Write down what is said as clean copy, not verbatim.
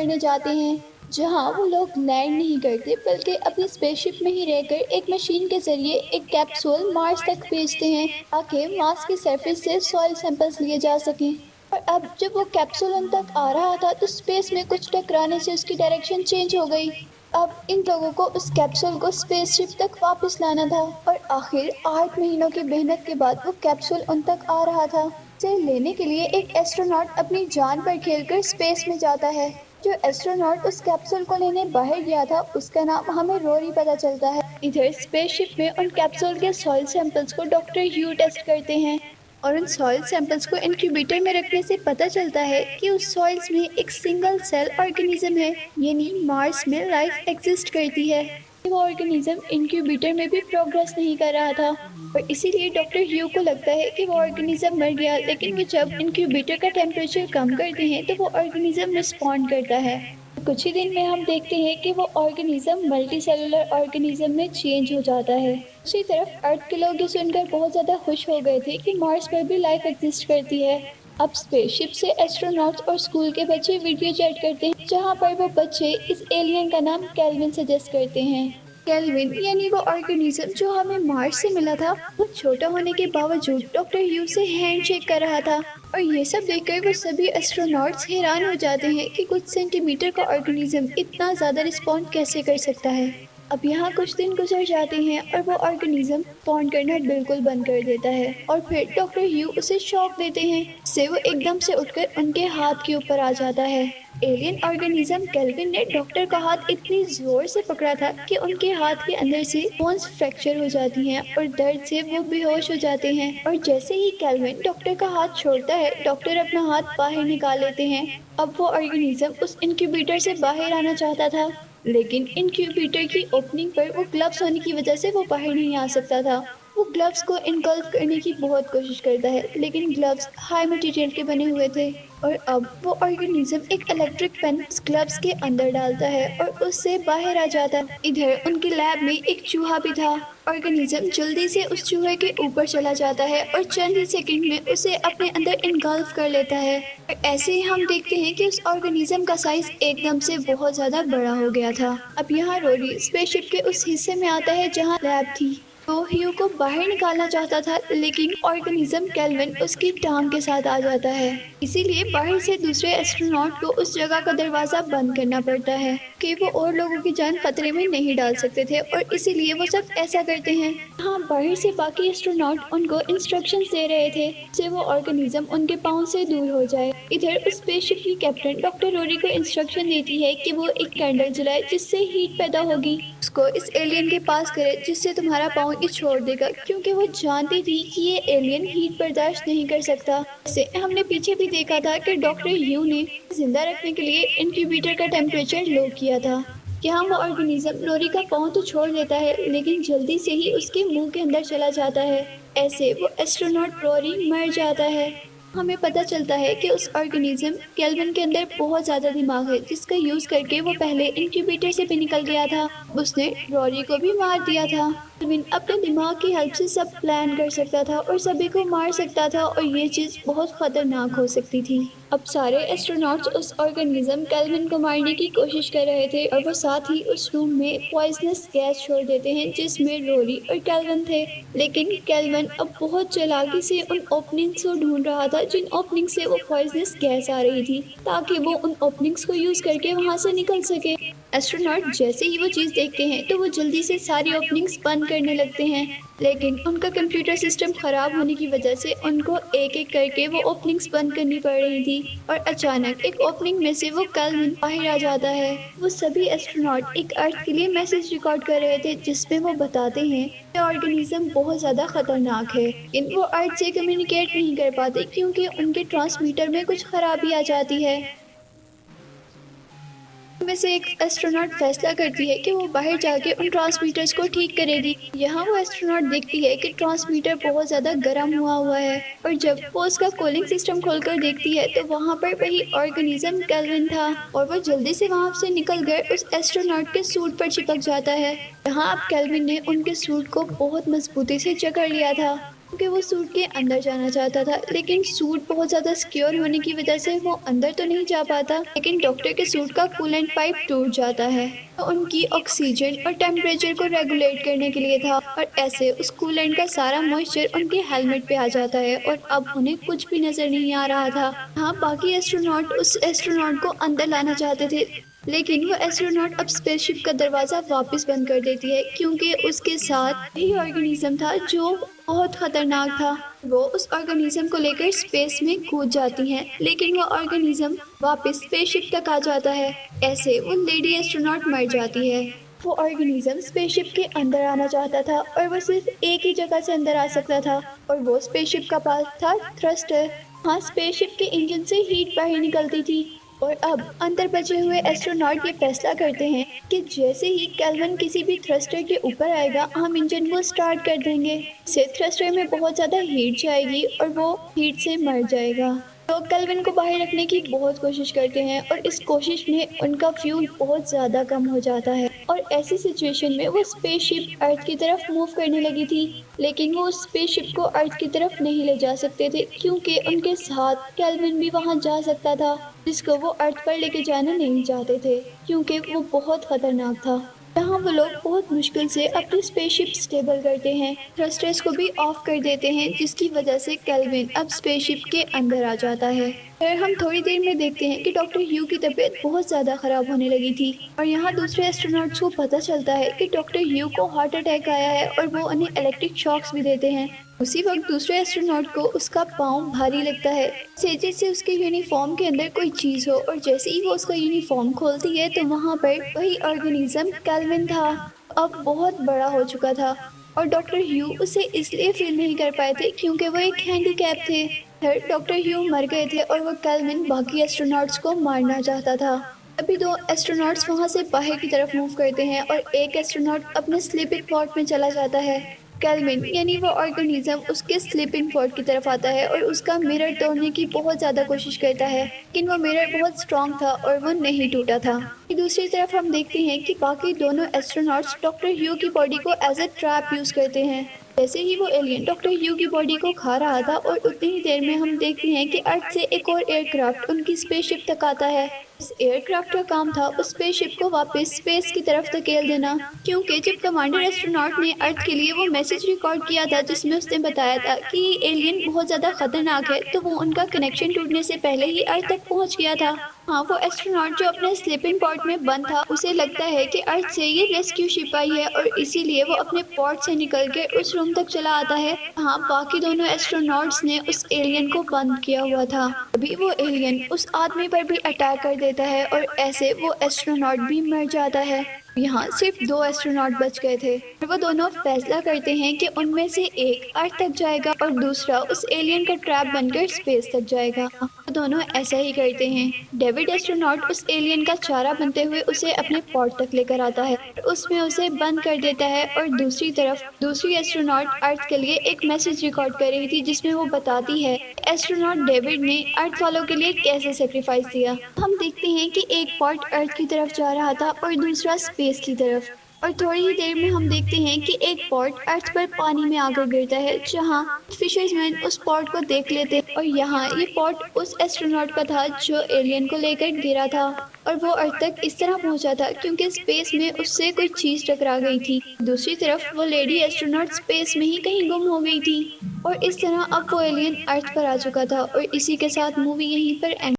करने जाते हैं, जहां वो लोग लैंड नहीं करते बल्कि अपनी स्पेसशिप में ही रहकर एक मशीन के जरिए एक कैप्सूल मार्स तक भेजते हैं ताकि मार्स की सरफेस से सॉइल सैंपल्स लिए जा सकें। और अब जब वो कैप्सूल उन तक आ रहा था तो स्पेस में कुछ टकराने से उसकी डायरेक्शन चेंज हो गई। अब इन लोगों को उस कैप्सूल को स्पेसशिप तक वापस लाना था और आखिर 8 महीनों की मेहनत के बाद वो कैप्सूल उन तक आ रहा था। इसे लेने के लिए एक एस्ट्रोनॉट अपनी जान पर खेलकर स्पेस में जाता है। जो एस्ट्रोनॉट उस कैप्सूल को लेने बाहर गया था उसका नाम हमें रोरी पता चलता है। इधर स्पेसशिप में उन कैप्सूल के सॉइल सैंपल्स को डॉक्टर ह्यू टेस्ट करते हैं और उन सॉइल सैंपल्स को इनक्यूबेटर में रखने से पता चलता है कि उस सॉइल्स में एक सिंगल सेल ऑर्गेनिज्म है, यानी मार्स में लाइफ एग्जिस्ट करती है। वो ऑर्गेनिज्म इनक्यूबेटर में भी प्रोग्रेस नहीं कर रहा था और इसीलिए डॉक्टर ह्यू को लगता है कि वो ऑर्गेनिज्म मर गया, लेकिन वो जब इनक्यूबेटर का टेम्परेचर कम करते हैं तो वो ऑर्गेनिज्म रिस्पॉन्ड करता है। कुछ ही दिन में हम देखते हैं कि वो ऑर्गेनिज्म मल्टी सेलुलर ऑर्गेनिज्म में चेंज हो जाता है। दूसरी तरफ अर्थ के लोग ये सुनकर बहुत ज़्यादा खुश हो गए थे कि मार्स पर भी लाइफ एग्जिस्ट करती है। अब स्पेसशिप से एस्ट्रोनॉट्स और स्कूल के बच्चे वीडियो चैट करते हैं, जहाँ पर वो बच्चे इस एलियन का नाम केल्विन सजेस्ट करते हैं। केल्विन यानी वो ऑर्गेनिज्म जो हमें मार्स से मिला था, वो छोटा होने के बावजूद डॉक्टर ह्यू से हैंडशेक कर रहा था। और ये सब देखकर वो सभी एस्ट्रोनॉट्स हैरान हो जाते हैं कि कुछ सेंटीमीटर का ऑर्गेनिज्म इतना ज़्यादा रिस्पॉन्ड कैसे कर सकता है। अब यहाँ कुछ दिन गुजर जाते हैं और वो ऑर्गेनिज्म स्पॉन करना बिल्कुल बंद कर देता है और फिर डॉक्टर ह्यू उसे शॉक देते हैं, जिससे वो एकदम से उठकर उनके हाथ के ऊपर आ जाता है। एलियन ऑर्गेनिज्म केल्विन ने डॉक्टर का हाथ इतनी जोर से पकड़ा था कि उनके हाथ के अंदर से बोन्स फ्रैक्चर हो जाती हैं और दर्द से वो बेहोश हो जाते हैं। और जैसे ही केल्विन डॉक्टर का हाथ छोड़ता है, डॉक्टर अपना हाथ बाहर निकाल लेते हैं। अब वो ऑर्गेनिज्म उस इंक्यूबेटर से बाहर आना चाहता था, लेकिन इंक्यूबेटर की ओपनिंग पर वो ग्लव्स होने की वजह से वो बाहर नहीं आ सकता था। वो ग्लव्स को इनकल्फ करने की बहुत कोशिश करता है, लेकिन ग्लव्स हाई मटेरियल के बने हुए थे। और अब वो ऑर्गेनिज्म एक इलेक्ट्रिक पेन उस ग्लव्स के अंदर डालता है और उससे बाहर आ जाता है। इधर उनके लैब में एक चूहा भी था। ऑर्गेनिज्म जल्दी से उस चूहे के ऊपर चला जाता है और चंद ही सेकंड में उसे अपने अंदर इनगल्फ कर लेता है। और ऐसे ही हम देखते हैं कि उस ऑर्गेनिज्म का साइज एकदम से बहुत ज्यादा बड़ा हो गया था। अब यहाँ रोरी स्पेसशिप के उस हिस्से में आता है जहाँ लैब थी। वो ह्यू को बाहर निकालना चाहता था, लेकिन ऑर्गेनिज्म केल्विन उसकी टांग के साथ आ जाता है। इसीलिए बाहर से दूसरे एस्ट्रोनॉट को उस जगह का दरवाजा बंद करना पड़ता है कि वो और लोगों की जान खतरे में नहीं डाल सकते थे, और इसीलिए वो सब ऐसा करते हैं। हाँ, बाहर से बाकी एस्ट्रोनॉट उनको इंस्ट्रक्शंस दे रहे थे जिससे वो ऑर्गेनिज्म उनके पाँव से दूर हो जाए। इधर उस स्पेसशिप की कैप्टन डॉक्टर रोरी को इंस्ट्रक्शन देती है कि वो एक कैंडल जलाए जिससे हीट पैदा होगी। उसको इस एलियन के पास करे जिससे तुम्हारा पाँव ये छोड़ देगा, क्योंकि वो जानती थी कि ये एलियन हीट बर्दाश्त नहीं कर सकता। जैसे हमने पीछे भी देखा था कि डॉक्टर ह्यू ने जिंदा रखने के लिए इंक्यूबेटर का टेम्परेचर लो किया था। यहाँ वो ऑर्गेनिज्म रोरी का पाँव तो छोड़ देता है, लेकिन जल्दी से ही उसके मुंह के अंदर चला जाता है। ऐसे वो एस्ट्रोनॉट रोरी मर जाता है। हमें पता चलता है कि उस ऑर्गेनिज्म केल्विन के अंदर बहुत ज्यादा दिमाग है, जिसका यूज करके वो पहले इंक्यूबेटर से भी निकल गया था। उसने रोरी को भी मार दिया था। केल्विन अपने दिमाग की हेल्प से सब प्लान कर सकता था और सभी को मार सकता था, और ये चीज बहुत खतरनाक हो सकती थी। अब सारे एस्ट्रोनॉट्स उस ऑर्गेनिज्म केल्विन को मारने की कोशिश कर रहे थे, और वो साथ ही उस रूम में पॉइजनस गैस छोड़ देते हैं जिसमें रोरी और केल्विन थे। लेकिन केल्विन अब बहुत चालाकी से उन ओपनिंग्स को ढूंढ रहा था जिन ओपनिंग से वो पॉइजनस गैस आ रही थी, ताकि वो उन ओपनिंग्स को यूज करके वहां से निकल सके। एस्ट्रोनॉट जैसे ही वो चीज देखते हैं तो वो जल्दी से सारी ओपनिंग्स बंद करने लगते हैं, लेकिन उनका कंप्यूटर सिस्टम खराब होने की वजह से उनको एक एक करके वो ओपनिंग्स बंद करनी पड़ रही थी। और अचानक एक ओपनिंग में से वो केल्विन बाहर आ जाता है। वो सभी एस्ट्रोनॉट एक अर्थ के लिए मैसेज रिकॉर्ड कर रहे थे जिसमें वो बताते हैं कि ऑर्गेनिज्म बहुत ज्यादा खतरनाक है, लेकिन वो अर्थ से कम्युनिकेट नहीं कर पाते क्योंकि उनके ट्रांसमीटर में कुछ खराबी आ जाती है। में से एक एस्ट्रोनॉट फैसला करती है कि वो बाहर जाके उन ट्रांसमीटर्स को ठीक करेगी। यहाँ वो एस्ट्रोनॉट देखती है कि ट्रांसमीटर बहुत ज्यादा गर्म हुआ है, और जब वो उसका कूलिंग सिस्टम खोलकर देखती है तो वहाँ पर वही ऑर्गेनिज्म केल्विन था, और वो जल्दी से वहाँ से निकल कर उस एस्ट्रोनॉट के सूट पर चिपक जाता है। यहाँ अब केल्विन ने उनके सूट को बहुत मजबूती से जकड़ लिया था। क्योंकि वो सूट के अंदर जाना चाहता था, लेकिन सूट बहुत ज़्यादा सिक्योर होने की वजह से वो अंदर तो नहीं जा पाता। लेकिन डॉक्टर के सूट का कूलेंट पाइप टूट जाता है, तो उनकी ऑक्सीजन और टेम्परेचर को रेगुलेट करने के लिए था, और ऐसे उस कूलेंट का सारा मॉइस्चर उनके हेलमेट पे आ जाता है और अब उन्हें कुछ भी नजर नहीं आ रहा था। हाँ, बाकी एस्ट्रोनॉट उस एस्ट्रोनॉट को अंदर लाना चाहते थे, लेकिन वो एस्ट्रोनॉट अब स्पेसशिप का दरवाजा वापस बंद कर देती है, क्योंकि उसके साथ ही ऑर्गेनिज्म था जो बहुत खतरनाक था। वो उस ऑर्गेनिज्म को लेकर स्पेस में कूद जाती हैं, लेकिन वो ऑर्गेनिज्म वापस स्पेसशिप तक आ जाता है। ऐसे वो लेडी एस्ट्रोनॉट मर जाती है। वो ऑर्गेनिज्म स्पेसशिप के अंदर आना चाहता था और वो सिर्फ एक ही जगह से अंदर आ सकता था, और वो स्पेसशिप का पास था थ्रस्टर। हाँ, स्पेसशिप के इंजन से हीट बाहर निकलती थी, और अब अंदर बचे हुए एस्ट्रोनॉट ये फैसला करते हैं कि जैसे ही केल्विन किसी भी थ्रस्टर के ऊपर आएगा, हम इंजन को स्टार्ट कर देंगे। इससे थ्रस्टर में बहुत ज़्यादा हीट जाएगी और वो हीट से मर जाएगा। तो केल्विन को बाहर रखने की बहुत कोशिश करते हैं, और इस कोशिश में उनका फ्यूल बहुत ज़्यादा कम हो जाता है, और ऐसी सिचुएशन में वो स्पेसशिप अर्थ की तरफ मूव करने लगी थी। लेकिन वो स्पेसशिप को अर्थ की तरफ नहीं ले जा सकते थे, क्योंकि उनके साथ केल्विन भी वहां जा सकता था, जिसको वो अर्थ पर लेके जाना नहीं चाहते थे, क्योंकि वो बहुत खतरनाक था। यहाँ वो लोग बहुत मुश्किल से अपनी स्पेसशिप स्टेबल करते हैं, थ्रस्टर्स को भी ऑफ कर देते हैं, जिसकी वजह से केल्विन अब स्पेसशिप के अंदर आ जाता है। फिर हम थोड़ी देर में देखते हैं कि डॉक्टर ह्यू की तबीयत बहुत ज़्यादा ख़राब होने लगी थी, और यहाँ दूसरे एस्ट्रोनॉट्स को पता चलता है कि डॉक्टर ह्यू को हार्ट अटैक आया है, और वो उन्हें इलेक्ट्रिक शॉक्स भी देते हैं। उसी वक्त दूसरे एस्ट्रोनॉट को उसका पाँव भारी लगता है, जैसे उसके यूनिफॉर्म के अंदर कोई चीज़ हो, और जैसे ही वो उसका यूनिफॉर्म खोलती है तो वहाँ पर वही ऑर्गेनिज्म केल्विन था, अब बहुत बड़ा हो चुका था, और डॉक्टर ह्यू उसे इसलिए फील नहीं कर पाए थे क्योंकि वो एक हैंडीकैप थे। फिर डॉक्टर ह्यू मर गए थे, और वो केल्विन बाकी एस्ट्रोनॉट्स को मारना चाहता था। अभी दो एस्ट्रोनॉट्स वहां से बाहर की तरफ मूव करते हैं, और एक एस्ट्रोनॉट अपने स्लीपिंग पॉड में चला जाता है। केल्विन यानी वो ऑर्गेनिज्म उसके स्लीपिंग पॉड की तरफ आता है और उसका मिरर तोड़ने की बहुत ज़्यादा कोशिश करता है, लेकिन वो मिरर बहुत स्ट्रांग था और वो नहीं टूटा था। दूसरी तरफ हम देखते हैं कि बाकी दोनों एस्ट्रोनॉट्स डॉक्टर ह्यू की बॉडी को एज ए ट्रैप यूज़ करते हैं। जैसे ही वो एलियन डॉक्टर ह्यू की बॉडी को खा रहा था, और उतनी ही देर में हम देखते हैं कि अर्थ से एक और एयरक्राफ्ट उनकी स्पेसशिप तक आता है। इस एयरक्राफ्ट का काम था उस स्पेसशिप को वापस स्पेस की तरफ धकेल देना, क्योंकि जब कमांडर एस्ट्रोनॉट ने अर्थ के लिए वो मैसेज रिकॉर्ड किया था जिसमें उसने बताया था कि ये एलियन बहुत ज़्यादा खतरनाक है, तो वो उनका कनेक्शन टूटने से पहले ही अर्थ तक पहुंच गया था। हाँ, वो एस्ट्रोनॉट जो अपने स्लीपिंग पॉड में बंद था, उसे लगता है कि अर्थ से ये रेस्क्यू शिप आई है, और इसीलिए वो अपने पॉड से निकल के उस रूम तक चला आता है। हाँ, बाकी दोनों एस्ट्रोनॉट्स ने उस एलियन को बंद किया हुआ था। अभी वो एलियन उस आदमी पर भी अटैक कर देता है, और ऐसे वो एस्ट्रोनॉट भी मर जाता है। यहाँ सिर्फ दो एस्ट्रोनॉट बच गए थे, और वो दोनों फैसला करते हैं कि उनमें से एक अर्थ तक जाएगा और दूसरा उस एलियन का ट्रैप बनकर स्पेस तक जाएगा। वो दोनों ऐसा ही करते हैं। डेविड एस्ट्रोनॉट उस एलियन का चारा बनते हुए उसे अपने पॉड तक लेकर आता है, उसमें उसे बंद कर देता है, और दूसरी तरफ दूसरी एस्ट्रोनॉट अर्थ के लिए एक मैसेज रिकॉर्ड कर रही थी जिसमें वो बताती है एस्ट्रोनॉट डेविड ने अर्थ वालों के लिए कैसे सेक्रीफाइस दिया। हम देखते हैं कि एक पॉड अर्थ की तरफ जा रहा था और दूसरा स्पेस की तरफ, और थोड़ी ही देर में हम देखते हैं कि एक पॉड अर्थ पर पानी में आकर गिरता है, जहां फिशर्समैन उस पॉड को देख लेते हैं, और यहाँ ये पॉड उस एस्ट्रोनॉट का था जो एलियन को लेकर गिरा था, और वो अर्थ तक इस तरह पहुंचा था क्योंकि स्पेस में उससे कोई चीज टकरा गई थी। दूसरी तरफ वो लेडी एस्ट्रोनॉट स्पेस में ही कहीं गुम हो गई थी, और इस तरह अब वो एलियन अर्थ पर आ चुका था, और इसी के साथ मूवी यहीं पर एंड